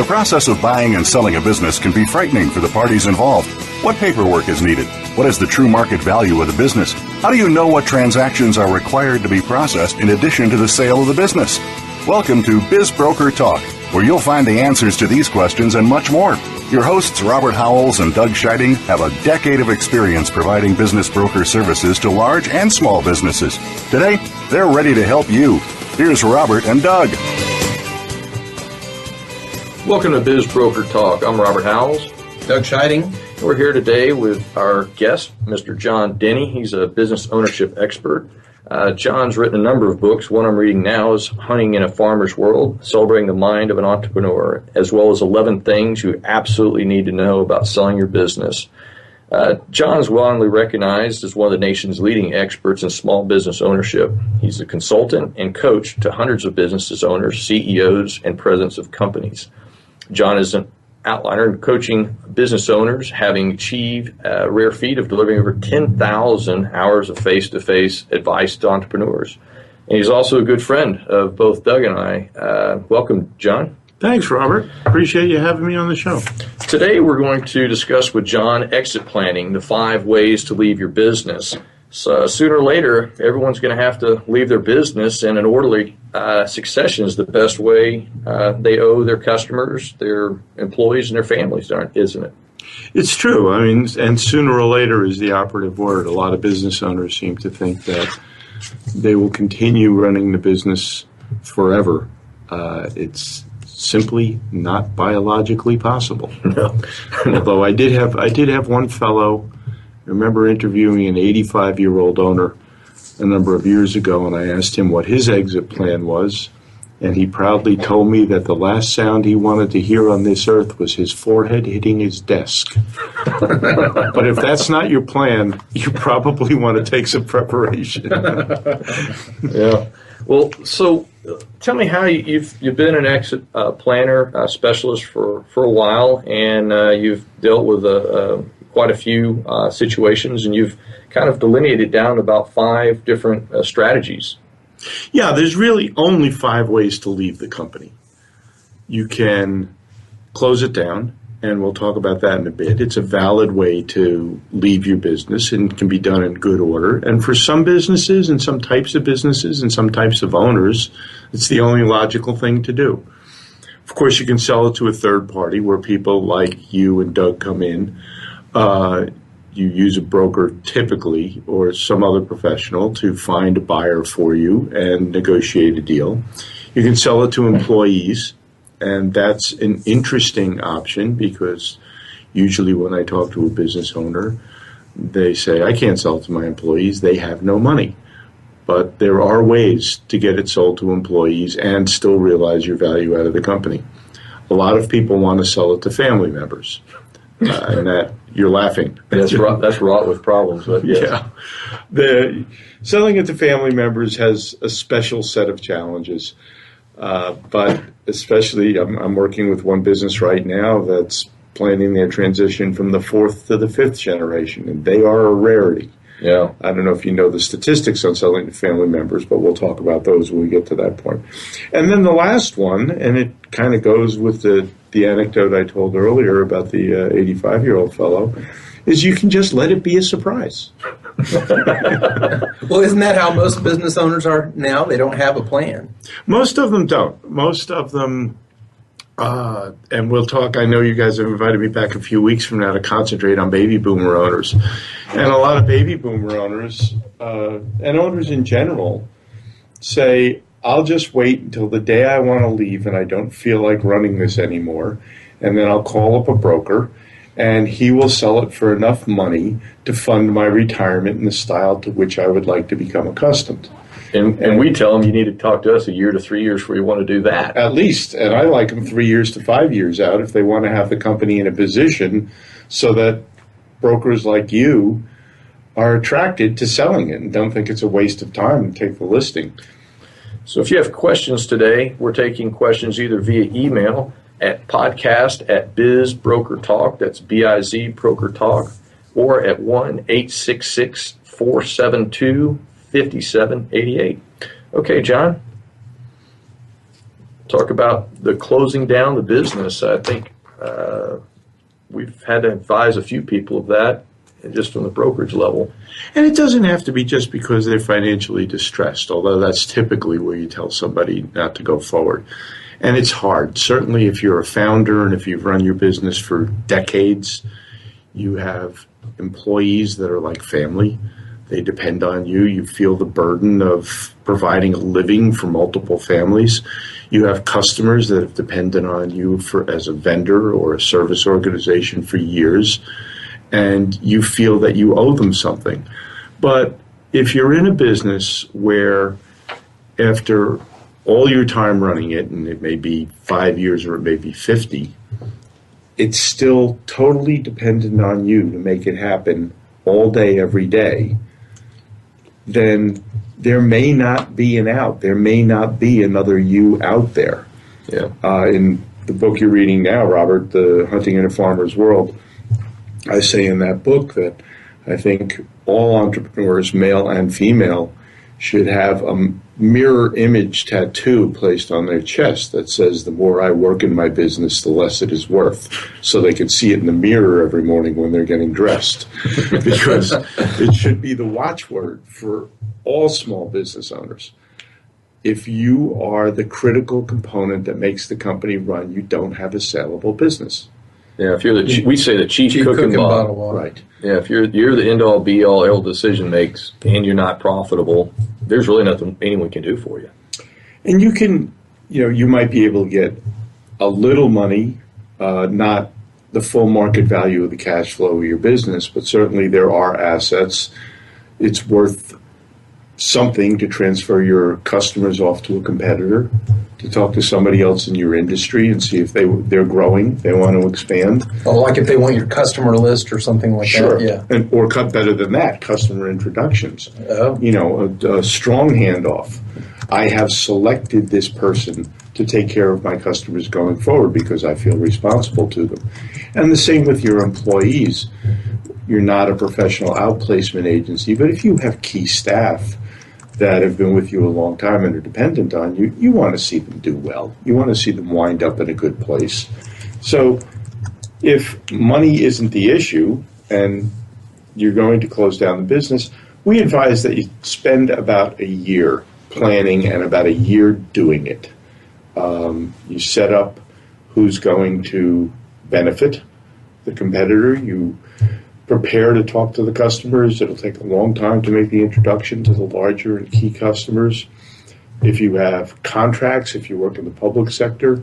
The process of buying and selling a business can be frightening for the parties involved. What paperwork is needed? What is the true market value of the business? How do you know what transactions are required to be processed in addition to the sale of the business? Welcome to Biz Broker Talk, where you'll find the answers to these questions and much more. Your hosts, Robert Howells and Doug Scheiding, have a decade of experience providing business broker services to large and small businesses. Today, they're ready to help you. Here's Robert and Doug. Welcome to Biz Broker Talk. I'm Robert Howells. Doug Scheiding. We're here today with our guest, Mr. John Dini. He's a business ownership expert. John's written a number of books. One I'm reading now is Hunting in a Farmer's World, Celebrating the Mind of an Entrepreneur, as well as 11 Things You Absolutely Need to Know About Selling Your Business. John is widely recognized as one of the nation's leading experts in small business ownership. He's a consultant and coach to hundreds of business owners, CEOs, and presidents of companies. John is an outliner in coaching business owners, having achieved a rare feat of delivering over 10,000 hours of face-to-face advice to entrepreneurs. And he's also a good friend of both Doug and I. Welcome, John. Thanks, Robert. Appreciate you having me on the show. Today we're going to discuss with John exit planning, the 5 ways to leave your business. So sooner or later, everyone's going to have to leave their business, and an orderly succession is the best way they owe their customers, their employees, and their families, isn't it? It's true. I mean, and sooner or later is the operative word. A lot of business owners seem to think that they will continue running the business forever. It's simply not biologically possible. No. Although I did have one fellow. I remember interviewing an 85-year-old owner a number of years ago, and I asked him what his exit plan was, and he proudly told me that the last sound he wanted to hear on this earth was his forehead hitting his desk. But if that's not your plan, you probably want to take some preparation. Yeah. Well, so tell me how you've been an exit planner specialist for a while, and you've dealt with quite a few situations, and you've kind of delineated down about 5 different strategies. Yeah, there's really only 5 ways to leave the company. You can close it down, and we'll talk about that in a bit. It's a valid way to leave your business and can be done in good order. And for some businesses and some types of businesses and some types of owners, it's the only logical thing to do. Of course, you can sell it to a third party where people like you and Doug come in. You use a broker typically or some other professional to find a buyer for you and negotiate a deal. You can sell it to employees, and that's an interesting option because usually when I talk to a business owner, they say, I can't sell it to my employees, they have no money. But there are ways to get it sold to employees and still realize your value out of the company. A lot of people want to sell it to family members. And that you're laughing. That's wrought with problems. But yes. Yeah, the selling it to family members has a special set of challenges. But especially, I'm working with one business right now that's planning their transition from the 4th to the 5th generation, and they are a rarity. Yeah. I don't know if you know the statistics on selling to family members, but we'll talk about those when we get to that point. And then the last one, and it kind of goes with the anecdote I told earlier about the 85-year-old fellow, is you can just let it be a surprise. Well, isn't that how most business owners are now? They don't have a plan. Most of them don't. Most of them, and we'll talk, I know you guys have invited me back a few weeks from now to concentrate on baby boomer owners. And a lot of baby boomer owners, and owners in general, say, I'll just wait until the day I want to leave and I don't feel like running this anymore, and then I'll call up a broker, and he will sell it for enough money to fund my retirement in the style to which I would like to become accustomed. And we tell them you need to talk to us 1 to 3 years before you want to do that. At least. And I like them 3 years to 5 years out if they want to have the company in a position so that brokers like you are attracted to selling it and don't think it's a waste of time to take the listing. So if you have questions today, we're taking questions either via email at podcast@bizbrokertalk, that's B-I-Z Broker Talk, or at 1-866-472-5788. Okay, John, Talk about the closing down the business. I think we've had to advise a few people of that, just from the brokerage level. And it doesn't have to be just because they're financially distressed, although that's typically where you tell somebody not to go forward. And it's hard. Certainly if you're a founder and if you've run your business for decades, you have employees that are like family. They depend on you. You feel the burden of providing a living for multiple families. You have customers that have depended on you as a vendor or a service organization for years, and you feel that you owe them something. But if you're in a business where after all your time running it, and it may be 5 years or it may be 50, it's still totally dependent on you to make it happen all day, every day, then there may not be an out. There may not be another you out there. Yeah. In the book you're reading now, Robert, The Hunting in a Farmer's World, I say in that book that I think all entrepreneurs, male and female, should have a mirror image tattoo placed on their chest that says, the more I work in my business, the less it is worth, so they can see it in the mirror every morning when they're getting dressed. Because it should be the watchword for all small business owners. If you are the critical component that makes the company run, you don't have a saleable business. Yeah, if you're we say the chief cook and bottle. Right. Yeah, if you're the end all be all decision makes and you're not profitable, there's really nothing anyone can do for you. And you can, you might be able to get a little money, not the full market value of the cash flow of your business, but certainly there are assets. It's worth something to transfer your customers off to a competitor, to talk to somebody else in your industry and see if they're growing, they want to expand. Oh, like if they want your customer list or something like Sure. that. Yeah. Or cut better than that, customer introductions. Oh. A strong handoff. I have selected this person to take care of my customers going forward because I feel responsible to them. And the same with your employees. You're not a professional outplacement agency, but if you have key staff that have been with you a long time and are dependent on you, you want to see them do well. You want to see them wind up in a good place. So if money isn't the issue and you're going to close down the business, we advise that you spend about a year planning and about a year doing it. You set up who's going to benefit the competitor. You prepare to talk to the customers. It'll take a long time to make the introduction to the larger and key customers. If you have contracts, if you work in the public sector,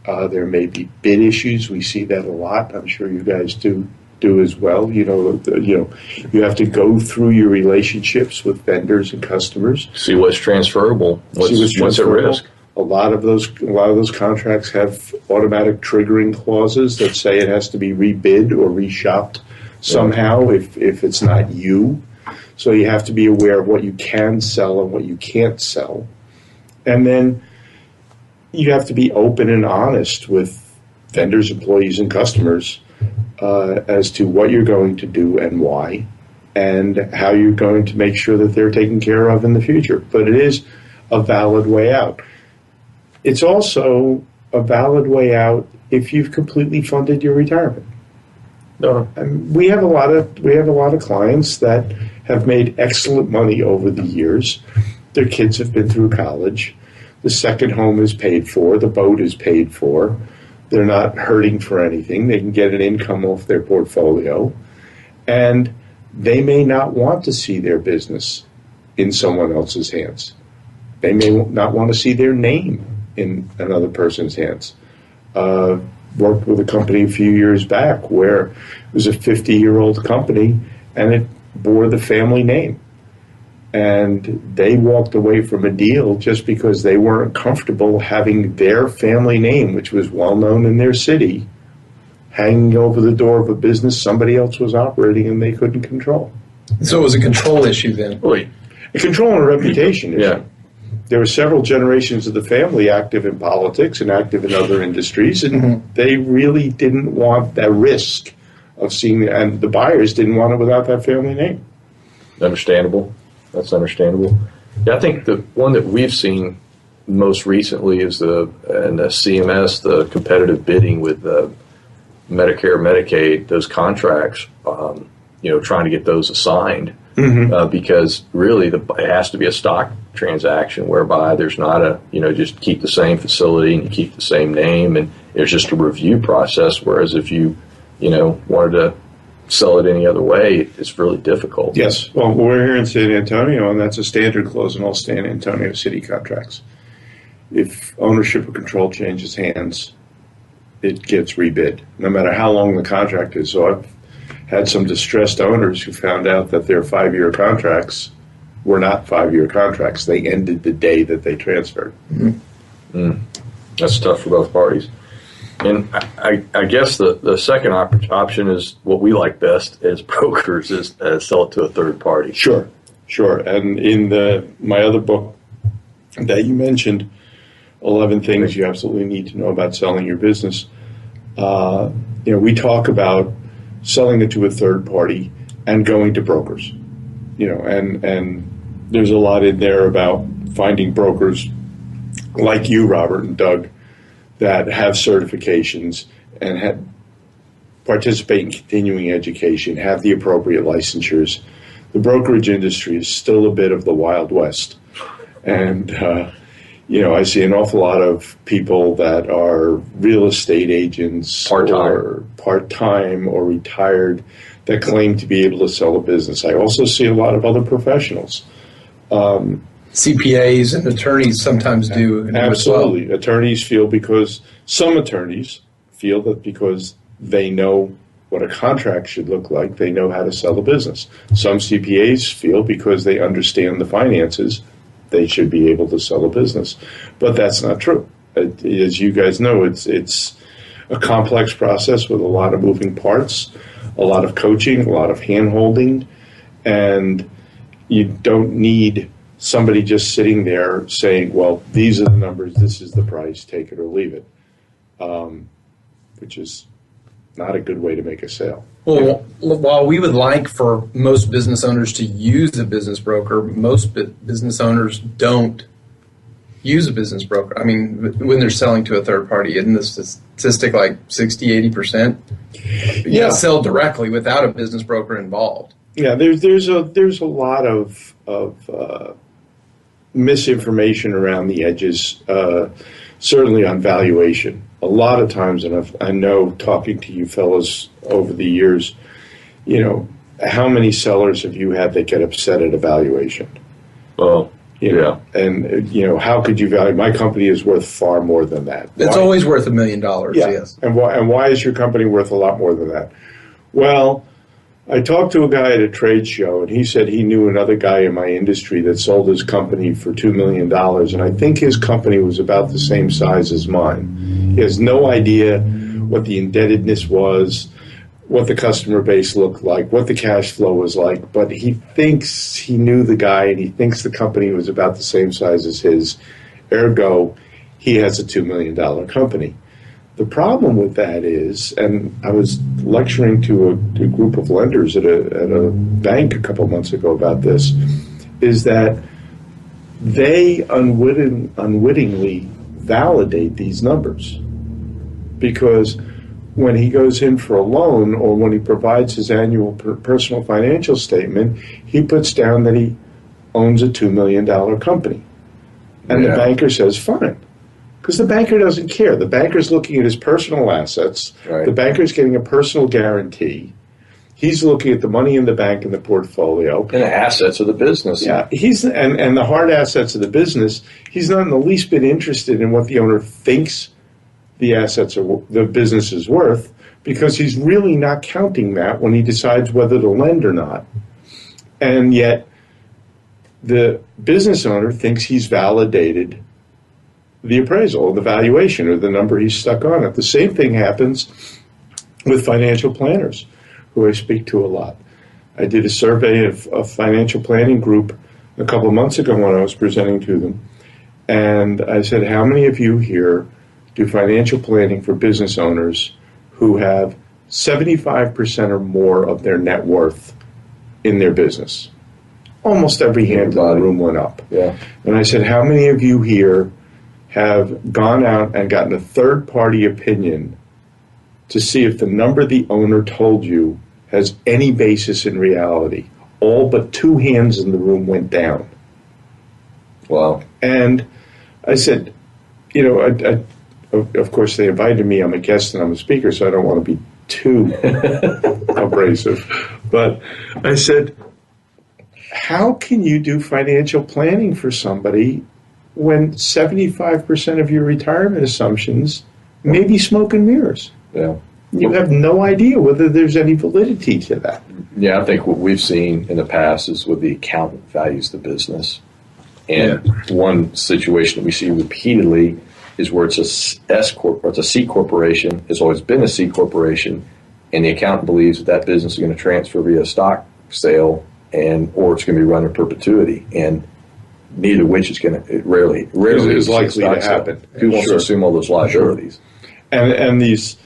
there may be bid issues. We see that a lot. I'm sure you guys do as well. You have to go through your relationships with vendors and customers. See what's transferable. What's at risk. A lot of those contracts have automatic triggering clauses that say it has to be rebid or reshopped somehow if it's not you. So you have to be aware of what you can sell and what you can't sell. And then you have to be open and honest with vendors, employees, and customers as to what you're going to do and why, and how you're going to make sure that they're taken care of in the future. But it is a valid way out. It's also a valid way out if you've completely funded your retirement. We have a lot of clients that have made excellent money over the years. Their kids have been through college. The second home is paid for. The boat is paid for. They're not hurting for anything. They can get an income off their portfolio. And they may not want to see their business in someone else's hands. They may not want to see their name in another person's hands. Worked with a company a few years back where it was a 50-year-old company and it bore the family name. And they walked away from a deal just because they weren't comfortable having their family name, which was well known in their city, hanging over the door of a business somebody else was operating and they couldn't control. So it was a control issue then? Wait, a control and a reputation issue. Yeah. There were several generations of the family active in politics and active in other industries, and they really didn't want that risk of seeing, and the buyers didn't want it without that family name. Understandable. That's understandable. Yeah, I think the one that we've seen most recently is the CMS, the competitive bidding with Medicare, Medicaid, those contracts, trying to get those assigned. Because really it has to be a stock transaction whereby there's not just keep the same facility and you keep the same name, and there's just a review process. Whereas if you wanted to sell it any other way, it's really difficult. Yes. Well, we're here in San Antonio, and that's a standard clause in all San Antonio city contracts. If ownership or control changes hands, it gets rebid, no matter how long the contract is. So I've had some distressed owners who found out that their 5-year contracts were not 5-year contracts. They ended the day that they transferred. That's tough for both parties. And I guess the second option is what we like best as brokers, is sell it to a third party. Sure. And in my other book that you mentioned, 11 Things You Absolutely Need to Know About Selling Your Business, we talk about selling it to a third party and going to brokers. And there's a lot in there about finding brokers like you, Robert and Doug, that have certifications and participate in continuing education, have the appropriate licensures. The brokerage industry is still a bit of the Wild West. And, I see an awful lot of people that are real estate agents part-time or retired that claim to be able to sell a business. I also see a lot of other professionals. CPAs and attorneys sometimes do. Absolutely. Some attorneys feel that because they know what a contract should look like, they know how to sell a business. Some CPAs feel because they understand the finances, they should be able to sell a business. But that's not true. As you guys know, it's a complex process with a lot of moving parts, a lot of coaching, a lot of hand-holding, and you don't need somebody just sitting there saying, well, these are the numbers, this is the price, take it or leave it, which is not a good way to make a sale. Well, while we would like for most business owners to use a business broker, most business owners don't use a business broker. I mean, when they're selling to a third party, isn't the statistic like 60, 80%? Yeah. Sell directly without a business broker involved. Yeah, there's a lot of misinformation around the edges, certainly on valuation. A lot of times, and I know talking to you fellas over the years, how many sellers have you had that get upset at a valuation? Well, yeah. And, how could you value? My company is worth far more than that. It's always worth $1 million, yeah. Yes. And why is your company worth a lot more than that? Well, I talked to a guy at a trade show, and he said he knew another guy in my industry that sold his company for $2 million, and I think his company was about the same size as mine. He has no idea what the indebtedness was, what the customer base looked like, what the cash flow was like, but he thinks he knew the guy, and he thinks the company was about the same size as his. Ergo, he has a $2 million company. The problem with that is, and I was lecturing to a group of lenders at a bank a couple months ago about this, is that they unwittingly validate these numbers. Because when he goes in for a loan or when he provides his annual personal financial statement, he puts down that he owns a $2 million company. And the banker says, fine. Because the banker doesn't care. The banker's looking at his personal assets. Right. The banker's getting a personal guarantee. He's looking at the money in the bank and the portfolio. And the assets of the business. Yeah, and the hard assets of the business. He's not in the least bit interested in what the owner thinks the business is worth, because he's really not counting that when he decides whether to lend or not. And yet, the business owner thinks he's validated the appraisal or the valuation or the number he's stuck on it. The same thing happens with financial planners, who I speak to a lot. I did a survey of a financial planning group a couple of months ago when I was presenting to them. And I said, how many of you here do financial planning for business owners who have 75% or more of their net worth in their business? Almost every hand in the room went up. Yeah. And I said, how many of you here have gone out and gotten a third-party opinion to see if the number the owner told you has any basis in reality. All but two hands in the room went down. Wow. And I said, of course they invited me. I'm a guest and I'm a speaker, so I don't want to be too abrasive. But I said, how can you do financial planning for somebody when 75% of your retirement assumptions may be smoke and mirrors? Yeah. You have no idea whether there's any validity to that. Yeah, I think what we've seen in the past is where the accountant values the business. And one situation that we see repeatedly is where it's a S corp or it's a C corporation. It's always been a C corporation, and the accountant believes that business is going to transfer via stock sale, or it's going to be run in perpetuity. And neither of which is going to rarely is likely to happen. Who wants to assume all those liabilities? And these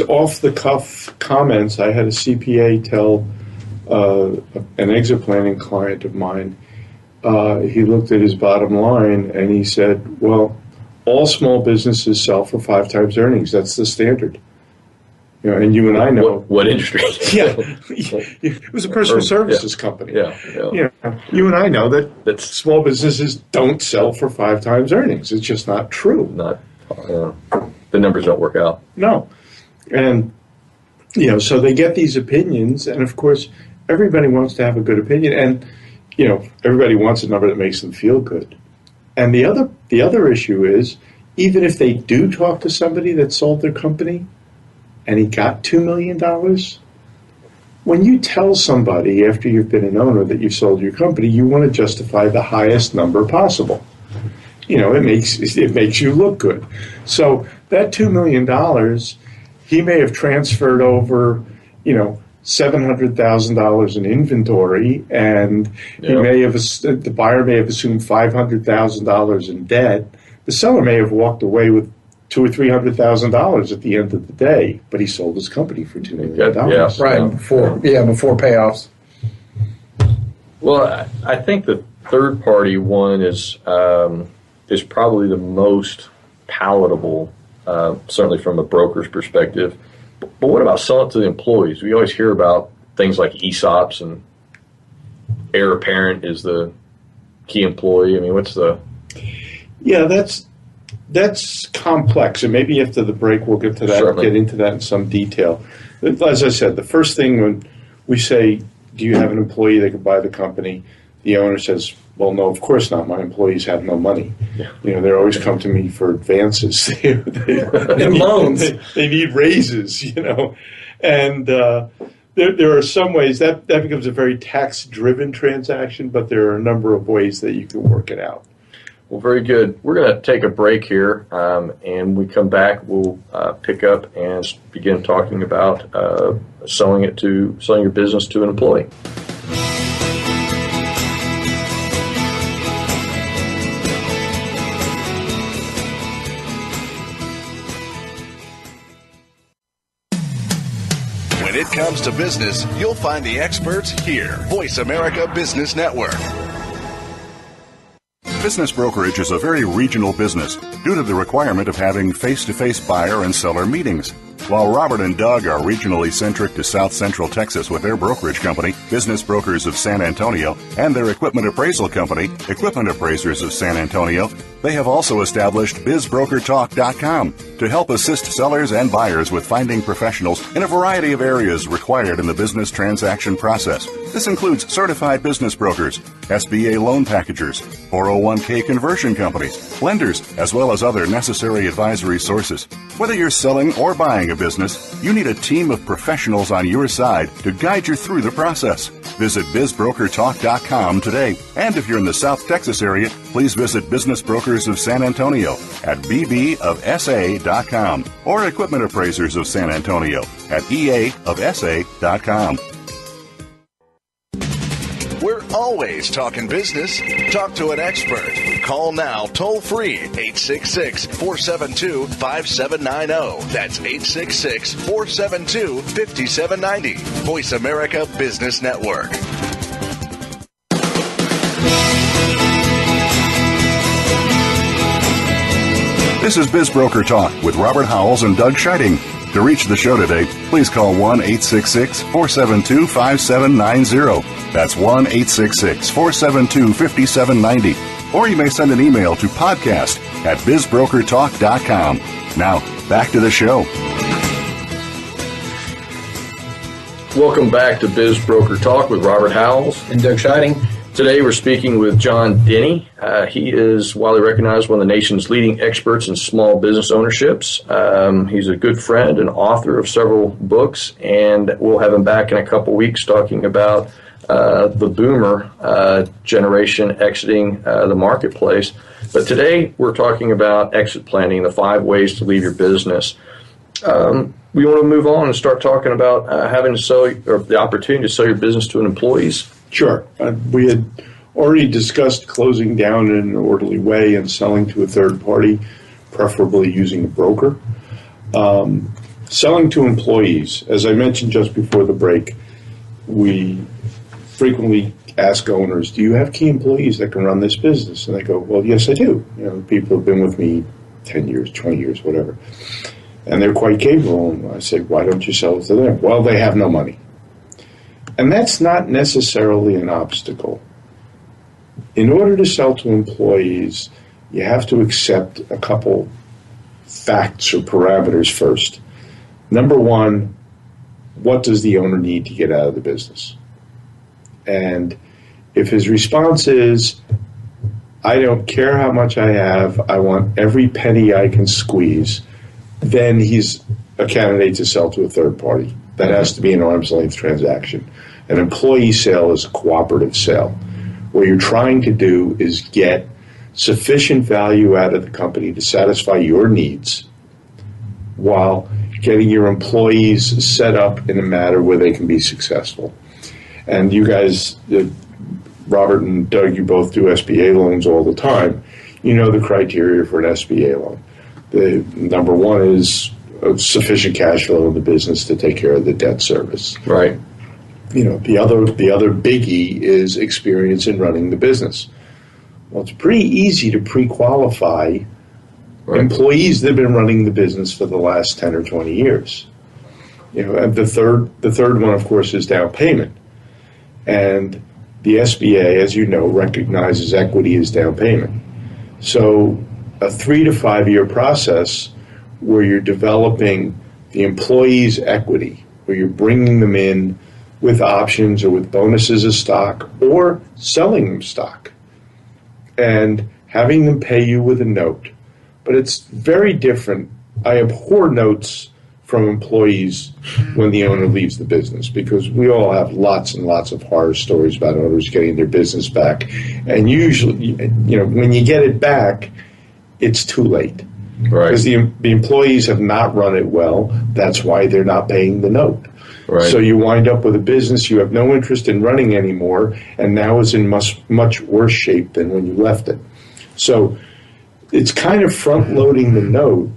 off the cuff comments, I had a CPA tell an exit planning client of mine. He looked at his bottom line and he said, well, all small businesses sell for 5 times earnings. That's the standard. And you and I know. What industry? Yeah. It was a personal services company. Yeah. You and I know that small businesses don't sell for 5 times earnings. It's just not true. The numbers don't work out. No. And, so they get these opinions, and of course, everybody wants to have a good opinion. And, everybody wants a number that makes them feel good. And the other issue is, even if they do talk to somebody that sold their company and he got $2 million, when you tell somebody after you've been an owner that you've sold your company, you want to justify the highest number possible. It makes you look good. So that $2 million, he may have transferred over, $700,000 in inventory, and the buyer may have assumed $500,000 in debt. The seller may have walked away with $200,000 or $300,000 at the end of the day, but he sold his company for $2 million. Before payoffs. Well, I think the third party one is probably the most palatable, certainly from a broker's perspective. But what about selling it to the employees? We always hear about things like ESOPs and heir apparent is the key employee. I mean, what's the... Yeah, that's complex, and maybe after the break we'll get to that. Certainly. Get into that in some detail. As I said, the first thing when we say, do you have an employee that can buy the company? The owner says, well, no, of course not. My employees have no money. Yeah. They always come to me for advances. they And loans. They need raises, And there are some ways that becomes a very tax-driven transaction, but there are a number of ways that you can work it out. Well, very good. We're going to take a break here, and when we come back, we'll pick up and begin talking about selling your business to an employee. When it comes to business, you'll find the experts here. Voice America Business Network. Business brokerage is a very regional business due to the requirement of having face-to-face buyer and seller meetings. While Robert and Doug are regionally centric to South Central Texas with their brokerage company, Business Brokers of San Antonio, and their equipment appraisal company, Equipment Appraisers of San Antonio, they have also established BizBrokerTalk.com to help assist sellers and buyers with finding professionals in a variety of areas required in the business transaction process. This includes certified business brokers, SBA loan packagers, 401k conversion companies, lenders, as well as other necessary advisory sources. Whether you're selling or buying a business, you need a team of professionals on your side to guide you through the process. Visit BizBrokerTalk.com today. And if you're in the South Texas area, please visit Business Brokers of San Antonio at bbofsa.com or Equipment Appraisers of San Antonio at eaofsa.com. We're always talking business. Talk to an expert. Call now toll free 866-472-5790. That's 866-472-5790. Voice America Business Network. This is Biz Broker Talk with Robert Howells and Doug Scheiding. To reach the show today, please call 1-866-472-5790. That's 1-866-472-5790. Or you may send an email to podcast@bizbrokertalk.com. Now, back to the show. Welcome back to Biz Broker Talk with Robert Howells And Doug Scheiding. Today we're speaking with John Dini. He is widely recognized one of the nation's leading experts in small business ownerships. He's a good friend and author of several books, and we'll have him back in a couple weeks talking about the boomer generation exiting the marketplace. But today we're talking about exit planning, the 5 ways to leave your business. We want to move on and start talking about having to sell, or the opportunity to sell your business to an employees. Sure. We had already discussed closing down in an orderly way and selling to a third party, preferably using a broker. Selling to employees, as I mentioned just before the break, we frequently ask owners, do you have key employees that can run this business? And they go, well, yes, I do. People have been with me 10 years, 20 years, whatever. And they're quite capable. And I say, why don't you sell it to them? Well, they have no money. And that's not necessarily an obstacle. In order to sell to employees, you have to accept a couple facts or parameters first. Number one, what does the owner need to get out of the business? And if his response is, I don't care how much I have, I want every penny I can squeeze, then he's a candidate to sell to a third party. That has to be an arm's length transaction. An employee sale is a cooperative sale. What you're trying to do is get sufficient value out of the company to satisfy your needs while getting your employees set up in a manner where they can be successful. And you guys, Robert and Doug, you both do SBA loans all the time. You know the criteria for an SBA loan. The number one is sufficient cash flow in the business to take care of the debt service. Right. The other biggie is experience in running the business. Well, it's pretty easy to pre-qualify employees that have been running the business for the last 10 or 20 years. And the third one, of course, is down payment. And the SBA, as you know, recognizes equity as down payment. So a 3 to 5 year process where you're developing the employee's equity, where you're bringing them in with options or with bonuses of stock or selling them stock and having them pay you with a note. But it's very different. I abhor notes from employees when the owner leaves the business, because we all have lots and lots of horror stories about owners getting their business back. And usually, when you get it back, it's too late. Right. Because the employees have not run it well. That's why they're not paying the note. Right. So you wind up with a business you have no interest in running anymore, and now is in much worse shape than when you left it. So it's kind of front-loading the note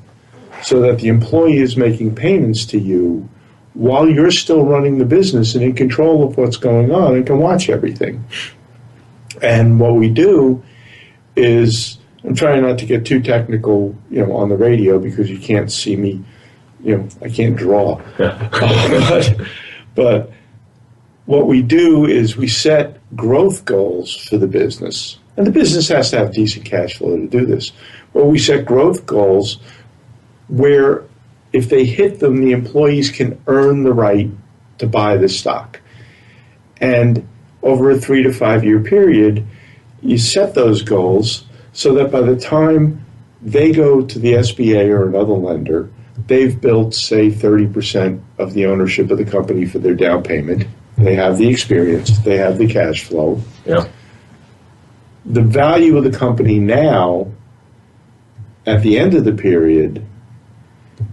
so that the employee is making payments to you while you're still running the business and in control of what's going on and can watch everything. And what we do is, I'm trying not to get too technical, on the radio, because you can't see me. I can't draw. But what we do is we set growth goals for the business. And the business has to have decent cash flow to do this. Well, we set growth goals where if they hit them, the employees can earn the right to buy the stock. And over a 3 to 5 year period, you set those goals so that by the time they go to the SBA or another lender, they've built, say, 30% of the ownership of the company for their down payment. They have the experience. They have the cash flow. Yeah. The value of the company now, at the end of the period,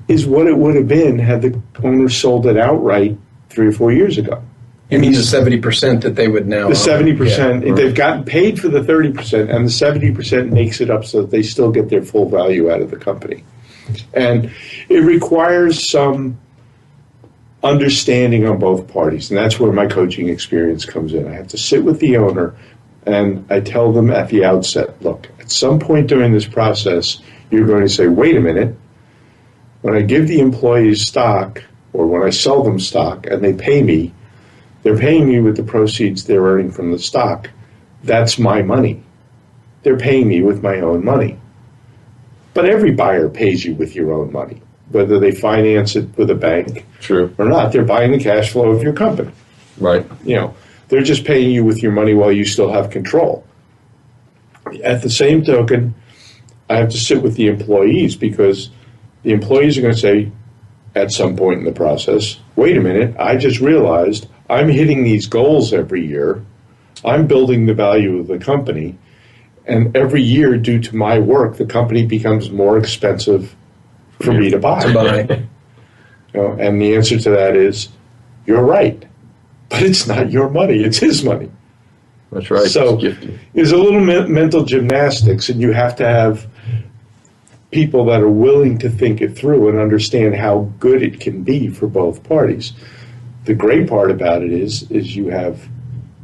is what it would have been had the owner sold it outright 3 or 4 years ago. You mean the 70% that they would now The 70%, yeah. They've gotten paid for the 30%, and the 70% makes it up so that they still get their full value out of the company. And it requires some understanding on both parties, and that's where my coaching experience comes in. I have to sit with the owner, and I tell them at the outset, look, At some point during this process, you're going to say, wait a minute, when I give the employees stock, or when I sell them stock and they pay me, they're paying me with the proceeds they're earning from the stock. That's my money. They're paying me with my own money. But every buyer pays you with your own money, whether they finance it with a bank True. or not. They're buying the cash flow of your company. Right. You know, they're just paying you with your money while you still have control. At the same token, I have to sit with the employees, because the employees are going to say at some point in the process, wait a minute, I just realized I'm hitting these goals every year. I'm building the value of the company. And every year, due to my work, the company becomes more expensive for me to buy. You know, and the answer to that is, you're right. But it's not your money, it's his money. That's right. So there's a little mental gymnastics, and you have to have people that are willing to think it through and understand how good it can be for both parties. The great part about it is you have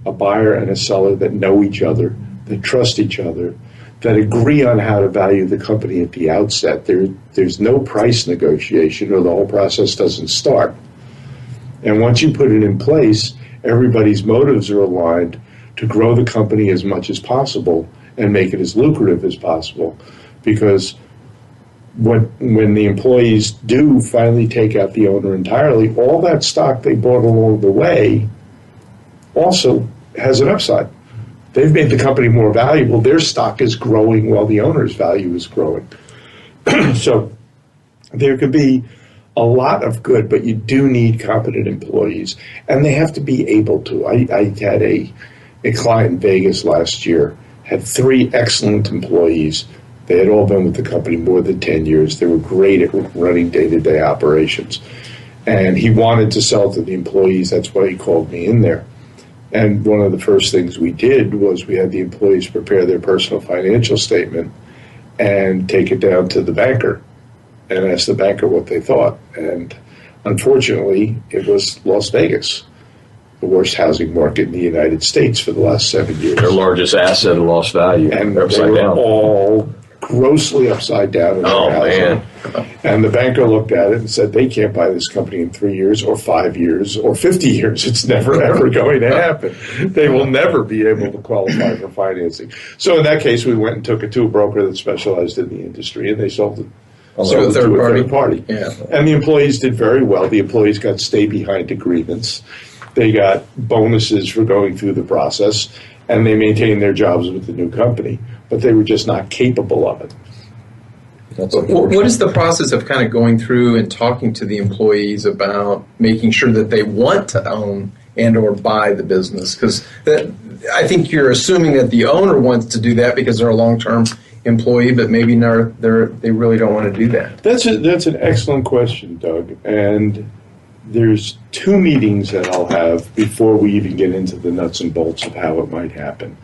a buyer and a seller that know each other, that trust each other, that agree on how to value the company at the outset. There's no price negotiation, or the whole process doesn't start. And once you put it in place, everybody's motives are aligned to grow the company as much as possible and make it as lucrative as possible. Because when the employees do finally take out the owner entirely, all that stock they bought along the way also has an upside. They've made the company more valuable. Their stock is growing while the owner's value is growing. So there could be a lot of good, but you do need competent employees, and they have to be able to. I had a client in Vegas last year, had 3 excellent employees. They had all been with the company more than 10 years. They were great at running day-to-day operations. And he wanted to sell to the employees. That's why he called me in there. And one of the first things we did was we had the employees prepare their personal financial statement and take it down to the banker and ask the banker what they thought. And unfortunately, it was Las Vegas, the worst housing market in the United States for the last 7 years. Their largest asset and lost value. And they're upside they were down. all grossly upside down in their housing. Man. And the banker looked at it and said, they can't buy this company in 3 years or 5 years or 50 years. It's never, ever going to happen. They will never be able to qualify for financing. So in that case, we went and took it to a broker that specialized in the industry, and they sold it. To a third party. Yeah. And the employees did very well. The employees got stay-behind agreements. They got bonuses for going through the process, and they maintained their jobs with the new company. But they were just not capable of it. What is the process of kind of going through and talking to the employees about making sure that they want to own and or buy the business? Because I think you're assuming that the owner wants to do that because they're a long-term employee, but maybe they really don't want to do that. That's an excellent question, Doug. And there's 2 meetings that I'll have before we even get into the nuts and bolts of how it might happen.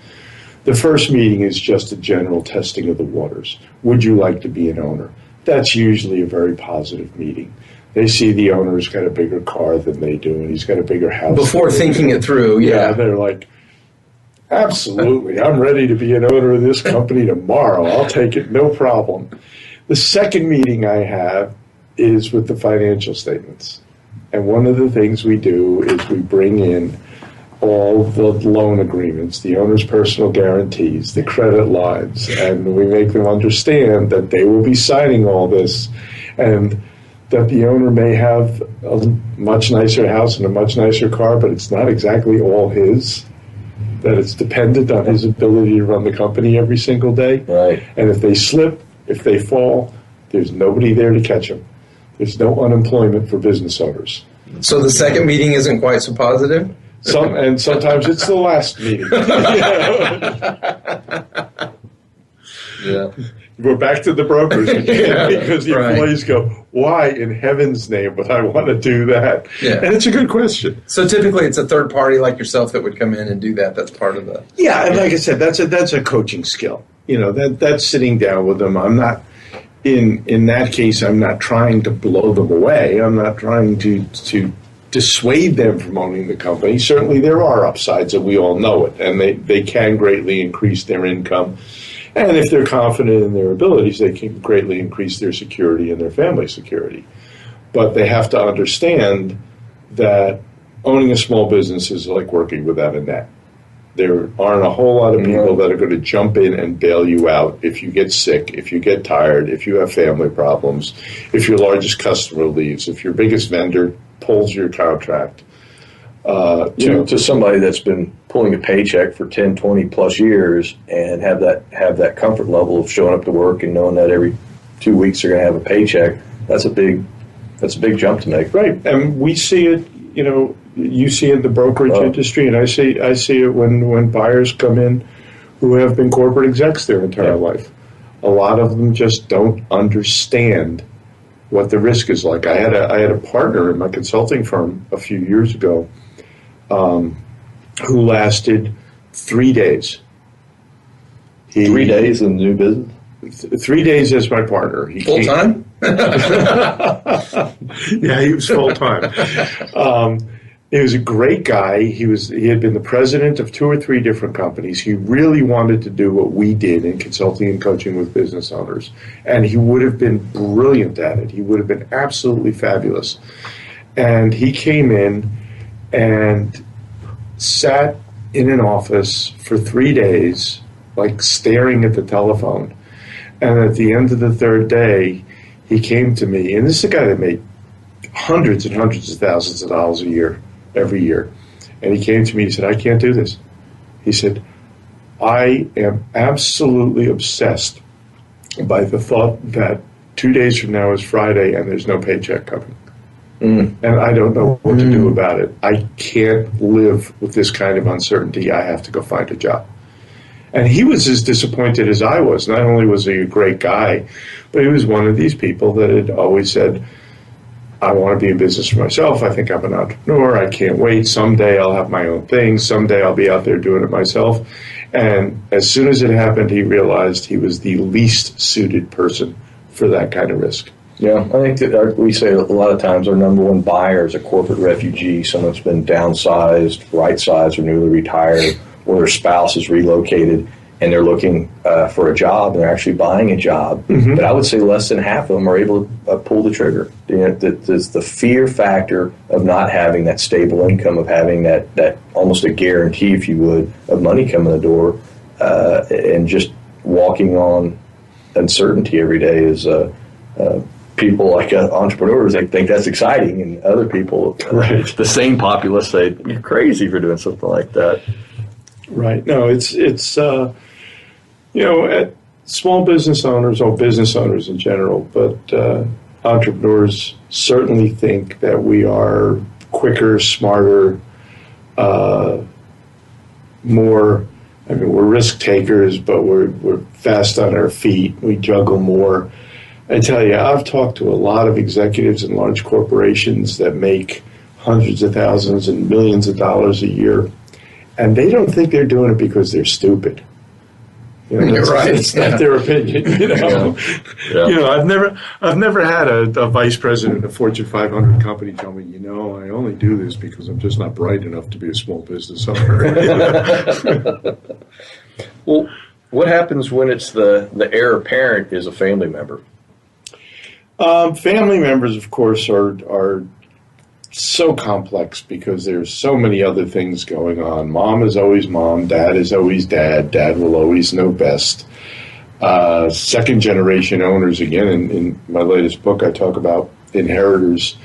The first meeting is just a general testing of the waters. Would you like to be an owner? That's usually a very positive meeting. They see the owner's got a bigger car than they do, and he's got a bigger house. Before thinking it through, yeah. They're like, absolutely, I'm ready to be an owner of this company tomorrow. I'll take it, no problem. The second meeting I have is with the financial statements. And one of the things we do is we bring in all the loan agreements, the owner's personal guarantees, the credit lines, and we make them understand that they will be signing all this, and that the owner may have a much nicer house and a much nicer car, but it's not exactly all his, that it's dependent on his ability to run the company every single day. Right. And if they slip, if they fall, there's nobody there to catch them. There's no unemployment for business owners. So the second meeting isn't quite so positive? And sometimes it's the last meeting. Yeah. We're back to the brokers again, because the right. employees go, why in heaven's name would I want to do that? Yeah. And it's a good question. So typically it's a third party like yourself that would come in and do that. That's part of the... Yeah, and like I said, that's a coaching skill. You know, that's sitting down with them. I'm not, in that case, I'm not trying to blow them away. I'm not trying to dissuade them from owning the company. Certainly there are upsides, and we all know it, and they can greatly increase their income. And if they're confident in their abilities, they can greatly increase their security and their family security. But they have to understand that owning a small business is like working without a net. There aren't a whole lot of people that are going to jump in and bail you out if you get sick, if you get tired, if you have family problems, if your largest customer leaves, if your biggest vendor pulls your contract. To somebody that's been pulling a paycheck for 10, 20 plus years and have that comfort level of showing up to work and knowing that every 2 weeks they're going to have a paycheck, that's a big jump to make. Right, and we see it. You see it in the brokerage industry, and I see it when buyers come in who have been corporate execs their entire life. A lot of them just don't understand what the risk is like. I had a partner in my consulting firm a few years ago who lasted 3 days. 3 days in the new business? 3 days as my partner. Full time? Yeah, he was full time. He was a great guy. He had been the president of 2 or 3 different companies. He really wanted to do what we did in consulting and coaching with business owners, and he would have been brilliant at it. He would have been absolutely fabulous. And he came in and sat in an office for 3 days, like staring at the telephone. And at the end of the 3rd day, he came to me, and this is a guy that made hundreds and hundreds of thousands of dollars a year, every year. And he came to me, he said, I can't do this. He said, I am absolutely obsessed by the thought that 2 days from now is Friday and there's no paycheck coming. And I don't know what to do about it. I can't live with this kind of uncertainty. I have to go find a job. And he was as disappointed as I was. Not only was he a great guy, but he was one of these people that had always said, I want to be in business for myself. I think I'm an entrepreneur. I can't wait. Someday I'll have my own thing. Someday I'll be out there doing it myself. And as soon as it happened, he realized he was the least suited person for that kind of risk. Yeah, I think that we say a lot of times our number one buyer is a corporate refugee, someone that's been downsized, right-sized, or newly retired, or their spouse is relocated, and they're looking for a job, and they're actually buying a job. But I would say less than half of them are able to pull the trigger. There's the fear factor of not having that stable income, of having that almost a guarantee, if you would, of money coming the door, and just walking on uncertainty every day is people like entrepreneurs, they think that's exciting, and other people, the same populace, say you're crazy for doing something like that. Right. No, it's at small business owners, or business owners in general, but entrepreneurs certainly think that we are quicker, smarter, more. I mean, we're risk takers, but we're fast on our feet. We juggle more. I tell you, I've talked to a lot of executives in large corporations that make hundreds of thousands and millions of dollars a year, and they don't think they're doing it because they're stupid. You're right. It's not their opinion. I've never had a vice president of a Fortune 500 company tell me, I only do this because I'm just not bright enough to be a small business owner. Well, what happens when it's the heir apparent is a family member? Family members, of course, are so complex because there's so many other things going on. Mom is always mom. Dad is always dad. Dad will always know best. Second generation owners, again, in my latest book, I talk about inheritors.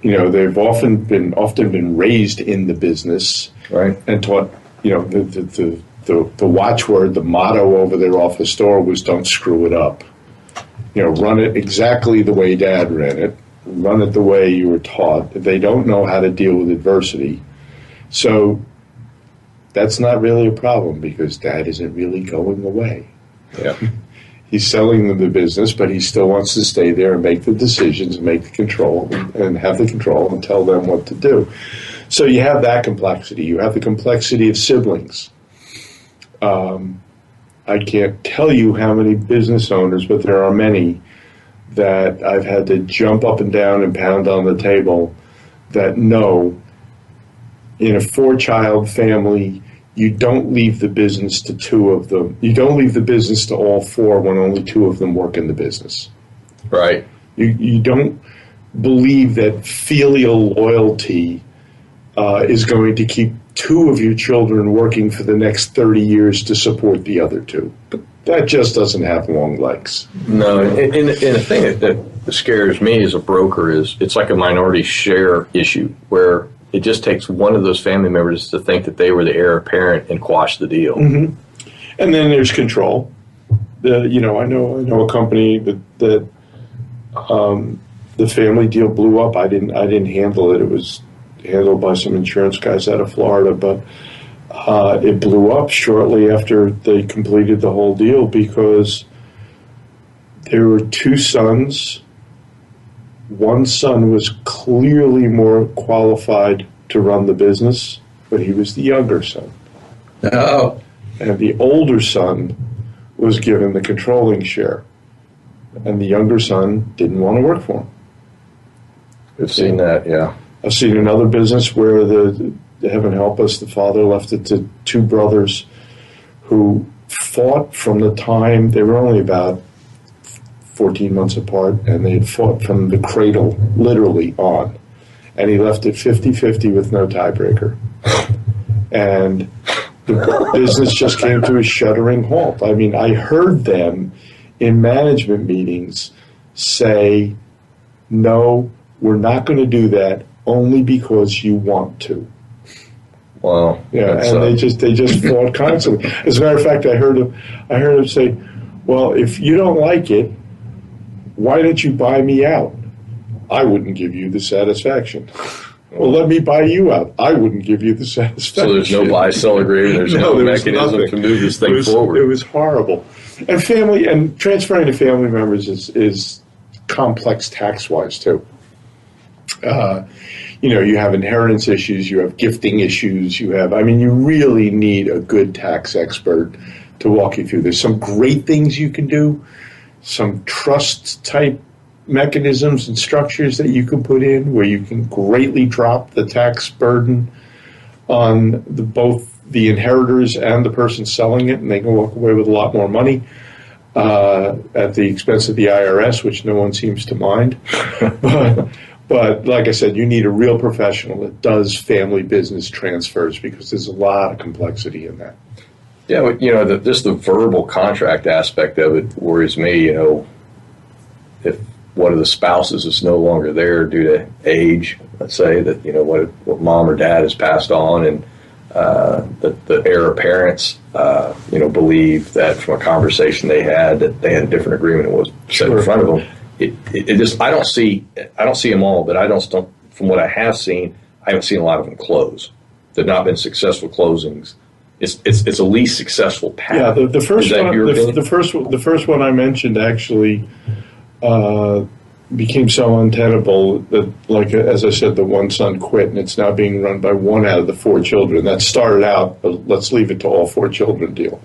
They've often been raised in the business, right, and taught. The watchword, the motto over their office door was "Don't screw it up." Run it exactly the way Dad ran it. Run it the way you were taught. They don't know how to deal with adversity. So that's not really a problem because Dad isn't really going away. Yeah. He's selling them the business, but he still wants to stay there and make the decisions and make the control and have the control and tell them what to do. So you have that complexity. You have the complexity of siblings. I can't tell you how many business owners, but there are many that I've had to jump up and down and pound on the table that know in a 4-child family you don't leave the business to two of them. You don't leave the business to all four when only two of them work in the business. Right. You don't believe that filial loyalty is going to keep two of your children working for the next 30 years to support the other two. But that just doesn't have long legs. No, and the thing that scares me as a broker is it's like a minority share issue where it just takes one of those family members to think that they were the heir apparent and quash the deal. Mm-hmm. And then there's control. I know a company that the family deal blew up. I didn't handle it. It was handled by some insurance guys out of Florida, but it blew up shortly after they completed the whole deal because there were two sons. One son was clearly more qualified to run the business, but he was the younger son. Oh. And the older son was given the controlling share. And the younger son didn't want to work for him. We've seen that, yeah. I've seen another business where heaven help us, the father left it to two brothers who fought from the time they were only about 14 months apart, and they had fought from the cradle, literally, on. And he left it 50-50 with no tiebreaker. And the business just came to a shuddering halt. I mean, I heard them in management meetings say, no, we're not going to do that only because you want to. Wow. Yeah, and they just fought constantly. As a matter of fact, I heard him say, well, if you don't like it, why don't you buy me out? I wouldn't give you the satisfaction. Well, let me buy you out. I wouldn't give you the satisfaction. So there's no buy-sell agreement. There's no mechanism to move this thing forward. It was horrible. And transferring to family members is complex tax-wise, too. You have inheritance issues, you have gifting issues, you really need a good tax expert to walk you through. There's some great things you can do, some trust-type mechanisms and structures that you can put in where you can greatly drop the tax burden on both the inheritors and the person selling it, and they can walk away with a lot more money at the expense of the IRS, which no one seems to mind. But like I said, you need a real professional that does family business transfers because there's a lot of complexity in that. Yeah, just the verbal contract aspect of it worries me. If one of the spouses is no longer there due to age, let's say that what mom or dad has passed on, and the heir apparents believe that from a conversation they had that they had a different agreement that was set in front of them. It just I don't see them all, but from what I have seen, I haven't seen a lot of them close. They've not been successful closings. It's a least successful path. Yeah, the first one I mentioned actually became so untenable that, like as I said, the one son quit, and it's now being run by one out of the four children. That started out let's leave it to all four children deal.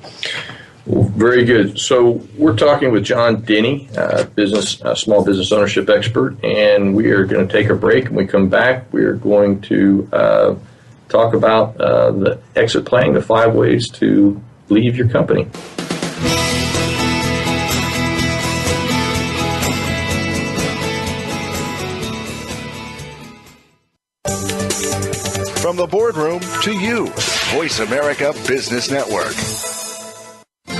Well, very good. So we're talking with John Dini, small business ownership expert, and we are going to take a break. When we come back, we are going to talk about the exit planning, the 5 ways to leave your company. From the boardroom to you, Voice America Business Network.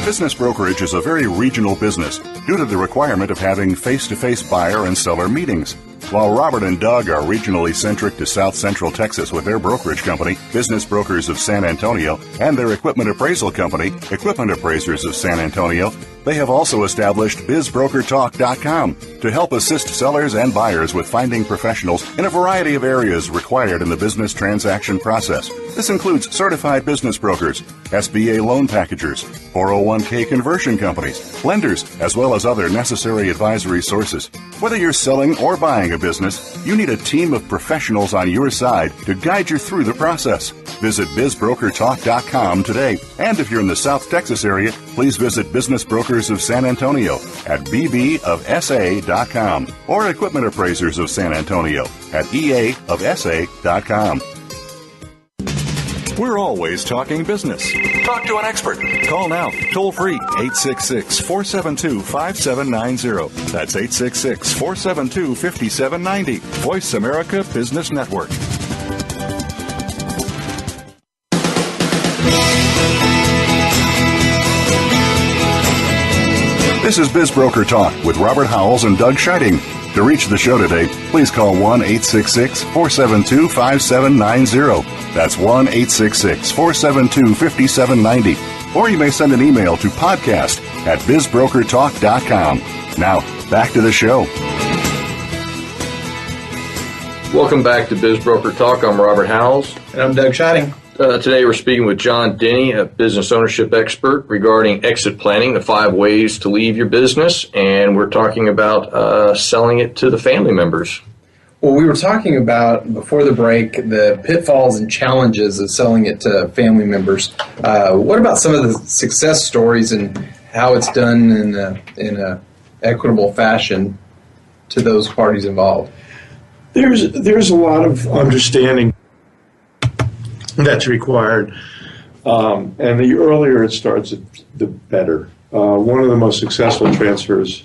Business brokerage is a very regional business due to the requirement of having face-to-face buyer and seller meetings. While Robert and Doug are regionally centric to South Central Texas with their brokerage company, Business Brokers of San Antonio, and their equipment appraisal company, Equipment Appraisers of San Antonio, they have also established BizBrokerTalk.com to help assist sellers and buyers with finding professionals in a variety of areas required in the business transaction process. This includes certified business brokers, SBA loan packagers, 401k conversion companies, lenders, as well as other necessary advisory sources. Whether you're selling or buying a business, you need a team of professionals on your side to guide you through the process. Visit BizBrokerTalk.com today. And if you're in the South Texas area, please visit Business Brokers of San Antonio at bbofsa.com or Equipment Appraisers of San Antonio at eaofsa.com. We're always talking business. Talk to an expert. Call now, toll free, 866-472-5790. That's 866-472-5790. Voice America Business Network. This is Biz Broker Talk with Robert Howells and Doug Scheiding. To reach the show today, please call 1-866-472-5790. That's 1-866-472-5790. Or you may send an email to podcast@bizbrokertalk.com. Now, back to the show. Welcome back to Biz Broker Talk. I'm Robert Howells. And I'm Doug Scheiding. Today we're speaking with John Dini, a business ownership expert, regarding exit planning, the 5 ways to leave your business, and we're talking about selling it to the family members. Well, we were talking about, before the break, the pitfalls and challenges of selling it to family members. What about some of the success stories and how it's done in a equitable fashion to those parties involved? There's a lot of understanding that's required, and the earlier it starts, the better. One of the most successful transfers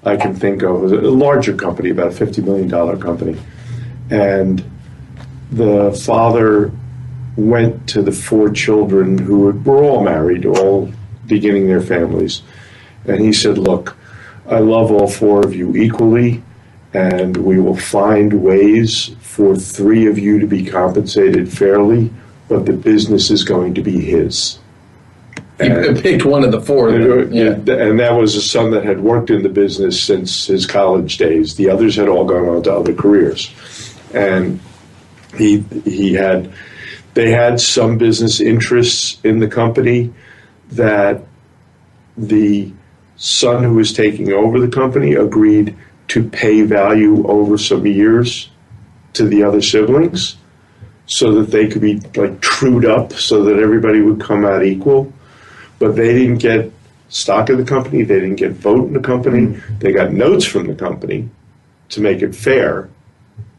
I can think of was a larger company, about a $50 million company, and the father went to the 4 children who were all married, all beginning their families, and he said, "Look, I love all 4 of you equally, and we will find ways for 3 of you to be compensated fairly, but the business is going to be his." He picked one of the 4. And that was a son that had worked in the business since his college days. The others had all gone on to other careers. And they had some business interests in the company that the son who was taking over the company agreed to pay value over some years to the other siblings so that they could be like trued up so that everybody would come out equal. But they didn't get stock of the company. They didn't get vote in the company. They got notes from the company to make it fair.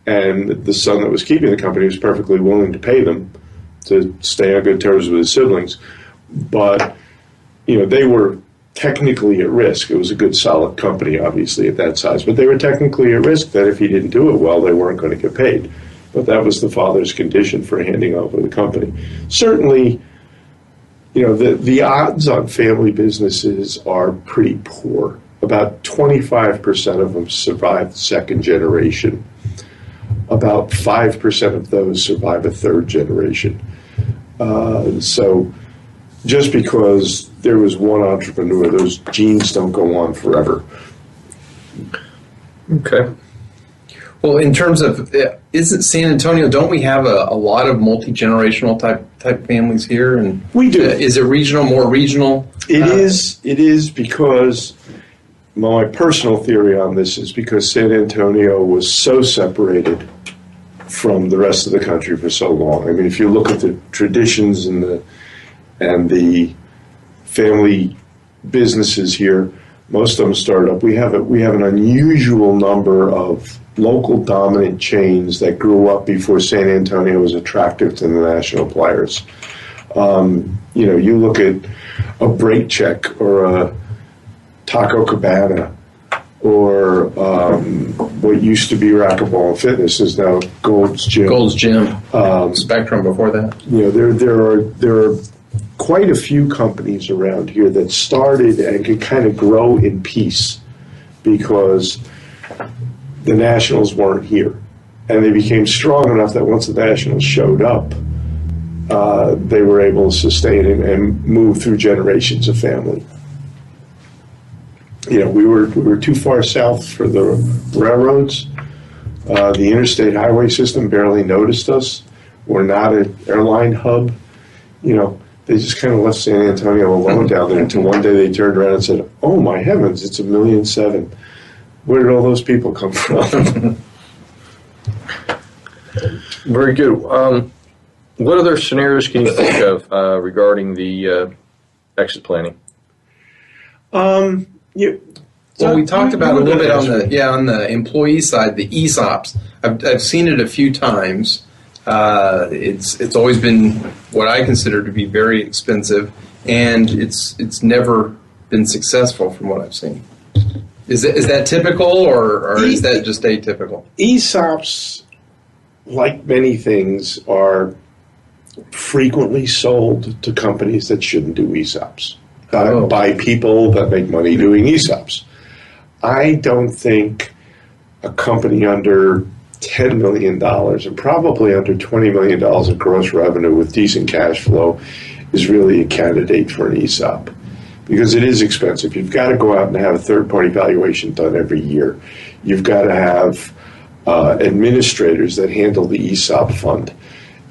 And the son that was keeping the company was perfectly willing to pay them to stay on good terms with his siblings. But, they were technically at risk. It was a good, solid company, obviously, at that size. But they were technically at risk that if he didn't do it well, they weren't going to get paid. But that was the father's condition for handing over the company. Certainly, the odds on family businesses are pretty poor. About 25% of them survive the second generation. About 5% of those survive a third generation. So just because there was one entrepreneur, those genes don't go on forever. Okay. Well, in terms of, isn't San Antonio, don't we have a lot of multi-generational type families here? And we do. Is it regional, more regional? It is because, my personal theory on this is because San Antonio was so separated from the rest of the country for so long. I mean, if you look at the traditions and the family businesses here, most of them started up. We have an unusual number of local dominant chains that grew up before San Antonio was attractive to the national players. You look at a Brake Check or a Taco Cabana or what used to be Racquetball and Fitness is now Gold's Gym. Spectrum before that. There are quite a few companies around here that started and could kind of grow in peace because the Nationals weren't here. And they became strong enough that once the Nationals showed up, they were able to sustain and move through generations of family. We were too far south for the railroads. The interstate highway system barely noticed us. We're not an airline hub. They just kind of left San Antonio alone down there until one day they turned around and said, "Oh my heavens, it's 1.7 million. Where did all those people come from?" Very good. What other scenarios can you think of regarding the exit planning? Well, we talked about a little bit on the employee side, the ESOPs. I've seen it a few times. It's always been what I consider to be very expensive, and it's never been successful from what I've seen. Is that typical, or is that just atypical? ESOPs, like many things, are frequently sold to companies that shouldn't do ESOPs by people that make money doing ESOPs. I don't think a company under $10 million and probably under $20 million of gross revenue with decent cash flow is really a candidate for an ESOP, because it is expensive. You've got to go out and have a third-party valuation done every year. You've got to have administrators that handle the ESOP fund.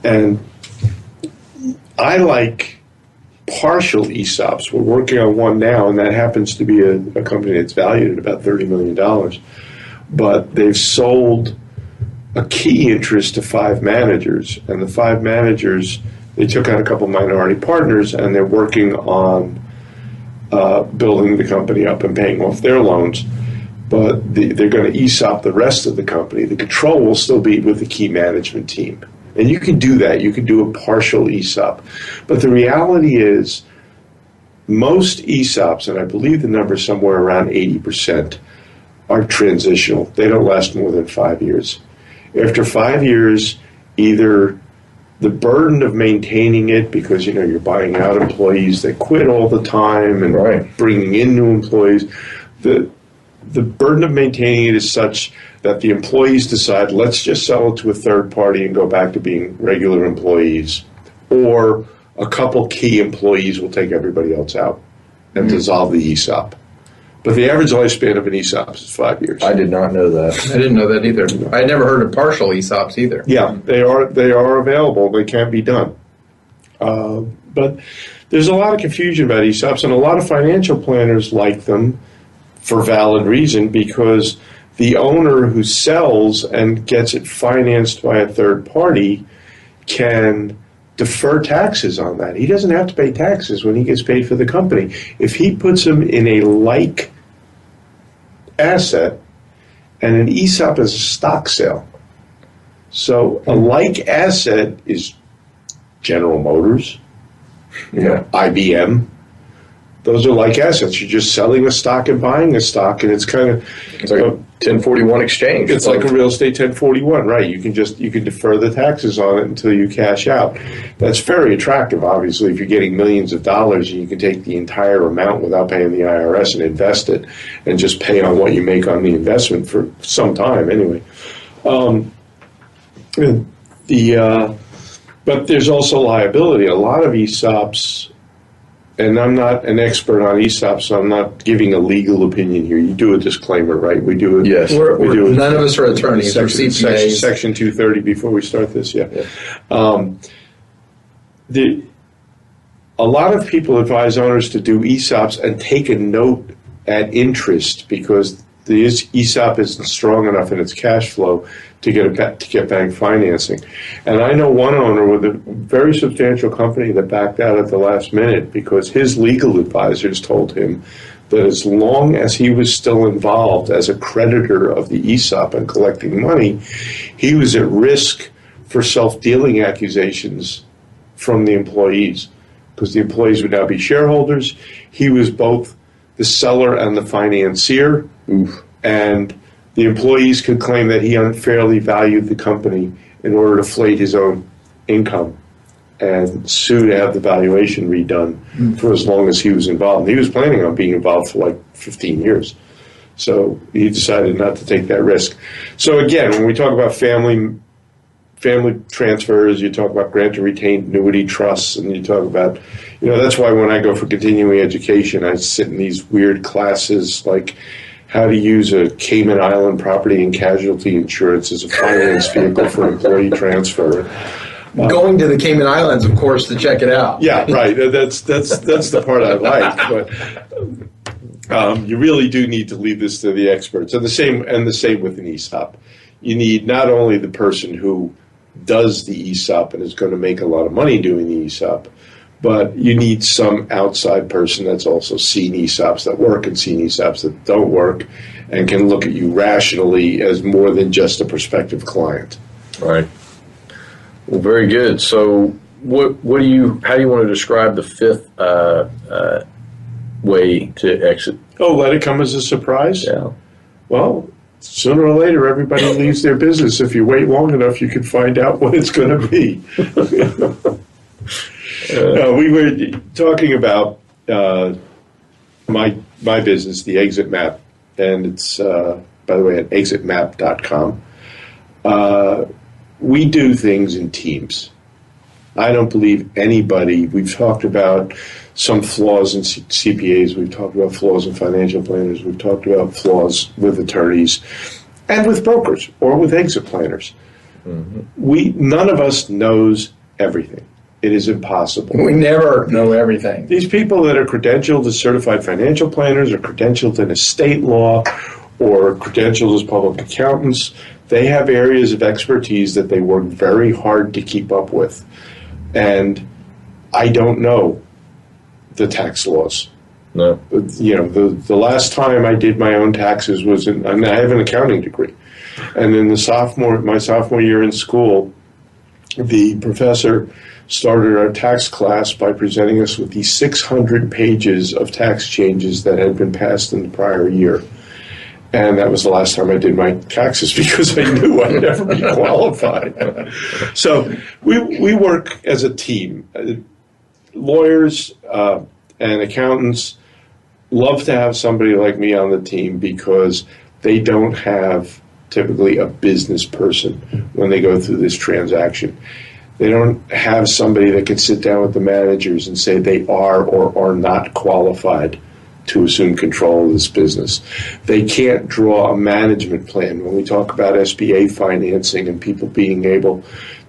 And I like partial ESOPs. We're working on one now, and that happens to be a company that's valued at about $30 million. But they've sold a key interest to 5 managers, and the 5 managers, they took out a couple minority partners, and they're working on building the company up and paying off their loans. But they're going to ESOP the rest of the company. The control will still be with the key management team. And you can do that. You can do a partial ESOP. But the reality is, most ESOPs, and I believe the number is somewhere around 80%, are transitional. They don't last more than 5 years. After 5 years, either the burden of maintaining it, because you're buying out employees that quit all the time and bringing in new employees, the burden of maintaining it is such that the employees decide, let's just sell it to a third party and go back to being regular employees, or a couple key employees will take everybody else out and dissolve the ESOP. But the average lifespan of an ESOP is 5 years. I did not know that. I didn't know that either. I had never heard of partial ESOPs either. Yeah, they are available. They can be done. But there's a lot of confusion about ESOPs, and a lot of financial planners like them for valid reason, because the owner who sells and gets it financed by a third party can defer taxes on that. He doesn't have to pay taxes when he gets paid for the company. If he puts them in a like asset, and an ESOP is a stock sale. So a like asset is General Motors, IBM. Those are like assets. You're just selling a stock and buying a stock, and it's kind of like a 1041 exchange. It's like a real estate 1041, right? You can defer the taxes on it until you cash out. That's very attractive, obviously, if you're getting millions of dollars and you can take the entire amount without paying the IRS and invest it, and just pay on what you make on the investment for some time anyway. But there's also liability. A lot of ESOPs. And I'm not an expert on ESOPs, so I'm not giving a legal opinion here. You do a disclaimer, right? We do it. Yes. None of us are attorneys. We're CPAs. Section 230 before we start this, yeah. A lot of people advise owners to do ESOPs and take a note at interest, because the ESOP isn't strong enough in its cash flow to get bank financing. And I know one owner with a very substantial company that backed out at the last minute because his legal advisors told him that as long as he was still involved as a creditor of the ESOP and collecting money, he was at risk for self-dealing accusations from the employees, because the employees would now be shareholders. He was both the seller and the financier. And the employees could claim that he unfairly valued the company in order to inflate his own income and sue to have the valuation redone for as long as he was involved. And he was planning on being involved for like 15 years. So he decided not to take that risk. So again, when we talk about family transfers, you talk about grant and retained annuity trusts, and you talk about, that's why when I go for continuing education, I sit in these weird classes like how to use a Cayman Island property and casualty insurance as a finance vehicle for employee transfer. Going to the Cayman Islands, of course, to check it out. Yeah, right. That's the part I like. But you really do need to leave this to the experts. And the same with an ESOP. You need not only the person who does the ESOP and is going to make a lot of money doing the ESOP, but you need some outside person that's also seen ESOPs that work and seen ESOPs that don't work, and can look at you rationally as more than just a prospective client. Right. Well, very good. So how do you want to describe the fifth way to exit? Oh, let it come as a surprise? Yeah. Well, sooner or later, everybody leaves their business. If you wait long enough, you can find out what it's going to be. We were talking about my business, the Exit Map, and it's, by the way, at exitmap.com. We do things in teams. I don't believe anybody, we've talked about some flaws in CPAs, we've talked about flaws in financial planners, we've talked about flaws with attorneys and with brokers or with exit planners. Mm-hmm. None of us knows everything. It is impossible. We never know everything. These people that are credentialed as certified financial planners or credentialed in estate law or credentialed as public accountants, they have areas of expertise that they work very hard to keep up with. And I don't know the tax laws. No. You know, the last time I did my own taxes was I have an accounting degree. And in my sophomore year in school, the professor started our tax class by presenting us with these 600 pages of tax changes that had been passed in the prior year. And that was the last time I did my taxes because I knew I'd never be qualified. So we work as a team. Lawyers and accountants love to have somebody like me on the team because they don't have typically a business person when they go through this transaction. They don't have somebody that can sit down with the managers and say they are or are not qualified to assume control of this business. They can't draw a management plan. When we talk about SBA financing and people being able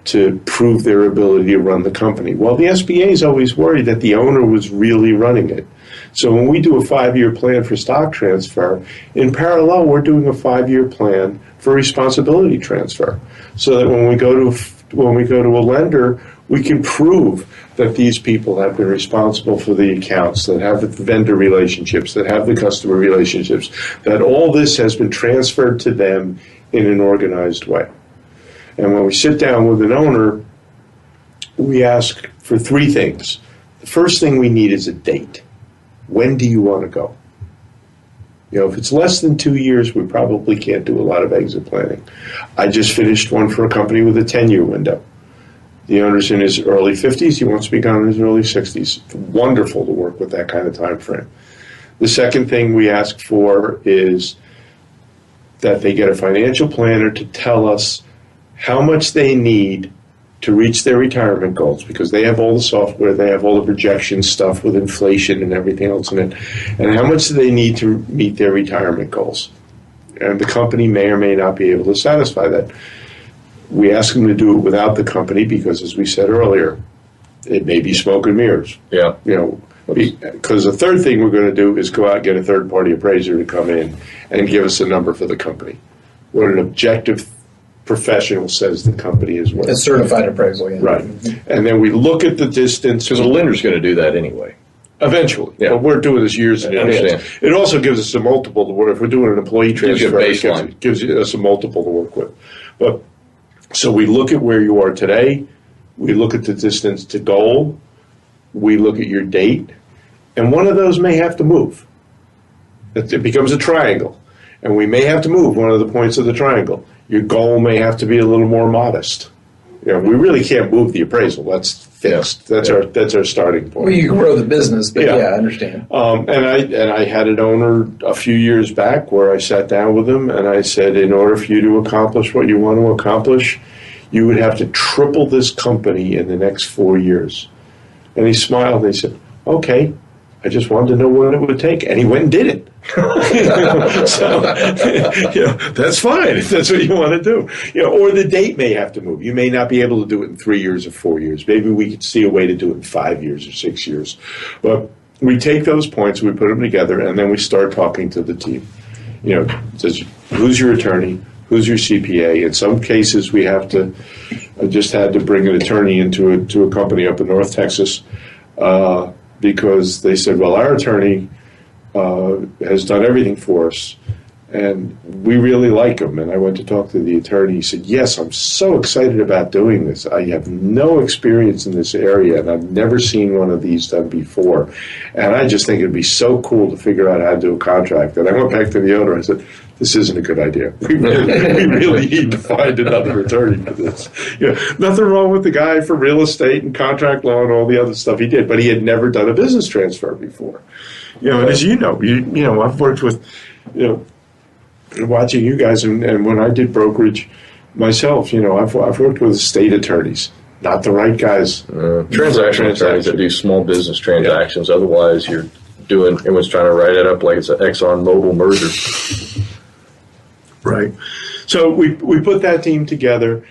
to prove their ability to run the company, well, the SBA is always worried that the owner was really running it. So when we do a 5-year plan for stock transfer, in parallel, we're doing a 5-year plan for responsibility transfer, so that when we go to a lender, we can prove that these people have been responsible for the accounts, that have the vendor relationships, that have the customer relationships, that all this has been transferred to them in an organized way. And when we sit down with an owner, we ask for 3 things. The first thing we need is a date. When do you want to go? You know, if it's less than 2 years, we probably can't do a lot of exit planning. I just finished one for a company with a 10-year window. The owner's in his early 50s. He wants to be gone in his early 60s. It's wonderful to work with that kind of time frame. The second thing we ask for is that they get a financial planner to tell us how much they need to reach their retirement goals, because they have all the software, they have all the projection stuff with inflation and everything else in it, and how much do they need to meet their retirement goals. And the company may or may not be able to satisfy that. We ask them to do it without the company because, as we said earlier, it may be smoke and mirrors. Yeah. You know, because the third thing we're going to do is go out and get a third-party appraiser to come in and give us a number for the company. What an objective professional says the company is worth. A certified appraisal, yeah. Right. And then we look at the distance. Because the lender's going to do that anyway. Eventually. Yeah. But we're doing this years in advance. It also gives us a multiple to work. If we're doing an employee transfer, it gives us a multiple to work with. But so we look at where you are today. We look at the distance to goal. We look at your date. And one of those may have to move. It becomes a triangle. And we may have to move one of the points of the triangle. Your goal may have to be a little more modest. You know, we really can't move the appraisal. That's fixed. That's our starting point. Well, you can grow the business, but yeah, I understand. And I had an owner a few years back where I sat down with him and I said, in order for you to accomplish what you want to accomplish, you would have to triple this company in the next 4 years. And he smiled and he said, okay, I just wanted to know what it would take. And he went and did it. So, that's fine if that's what you want to do. Or the date may have to move. You may not be able to do it in 3 years or 4 years. Maybe we could see a way to do it in 5 years or 6 years. But we take those points, we put them together, and then we start talking to the team. Who's your attorney? Who's your CPA? In some cases, I just had to bring an attorney into a company up in North Texas because they said, well, our attorney has done everything for us, And we really like him. And I went to talk to the attorney. He said, yes, I'm so excited about doing this. I have no experience in this area, and I've never seen one of these done before. And I just think it'd be so cool to figure out how to do a contract. And I went back to the owner. I said, this isn't a good idea. We really need to find another attorney for this. Nothing wrong with the guy for real estate and contract law and all the other stuff he did, but he had never done a business transfer before. And as you know, I've worked with, watching you guys, and when I did brokerage myself, I've worked with estate attorneys, not the right guys. Transaction attorneys that do small business transactions. Yeah. Otherwise, everyone's trying to write it up like it's an Exxon Mobil merger. Right. So we put that team together,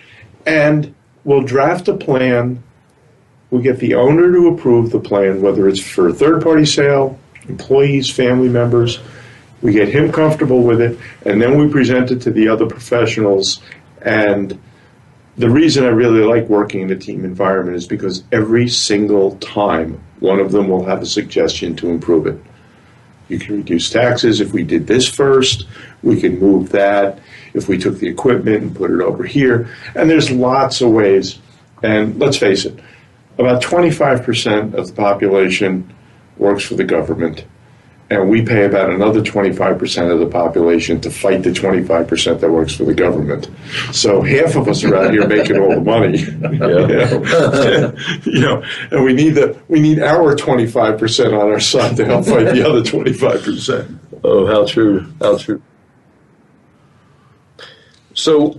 and we'll draft a plan. We get the owner to approve the plan, whether it's for a third-party sale, employees, family members. We get him comfortable with it, and then we present it to the other professionals. And the reason I really like working in a team environment is because every single time one of them will have a suggestion to improve it. You can reduce taxes if we did this first. We can move that if we took the equipment and put it over here. And there's lots of ways. And let's face it, about 25% of the population works for the government. And we pay about another 25% of the population to fight the 25% that works for the government. So half of us are out here making all the money. And we need our 25% on our side to help fight the other 25%. Oh, how true! How true. So,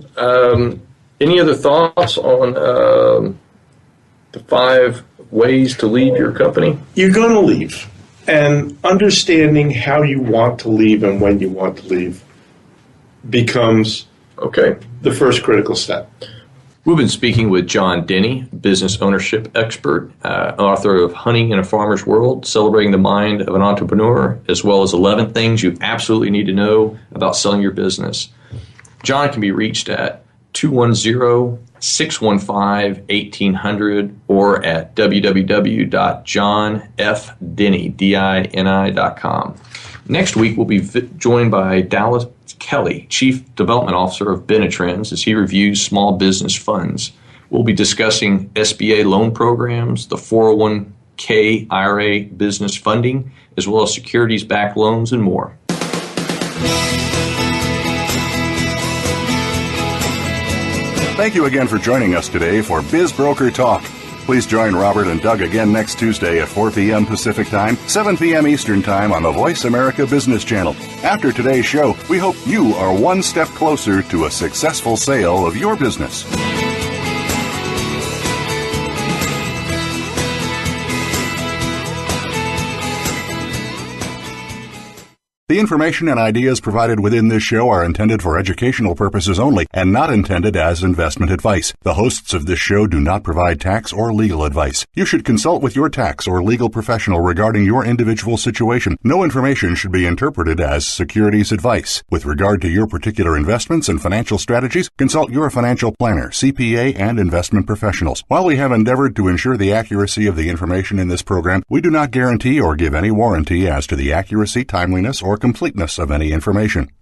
any other thoughts on the 5 ways to leave your company? You're going to leave. And understanding how you want to leave and when you want to leave becomes the first critical step. We've been speaking with John Dini, business ownership expert, author of Hunting in a Farmer's World, Celebrating the Mind of an Entrepreneur, as well as 11 Things You Absolutely Need to Know About Selling Your Business. John can be reached at 210-615-1800 or at www.johnfdini.com. Next week, we'll be joined by Dallas Kelly, Chief Development Officer of Benetrends, as he reviews small business funds. We'll be discussing SBA loan programs, the 401k IRA business funding, as well as securities-backed loans and more. Thank you again for joining us today for Biz Broker Talk. Please join Robert and Doug again next Tuesday at 4 p.m. Pacific Time, 7 p.m. Eastern Time on the Voice America Business Channel. After today's show, we hope you are one step closer to a successful sale of your business. The information and ideas provided within this show are intended for educational purposes only and not intended as investment advice. The hosts of this show do not provide tax or legal advice. You should consult with your tax or legal professional regarding your individual situation. No information should be interpreted as securities advice. With regard to your particular investments and financial strategies, consult your financial planner, CPA, and investment professionals. While we have endeavored to ensure the accuracy of the information in this program, we do not guarantee or give any warranty as to the accuracy, timeliness, or completeness of any information.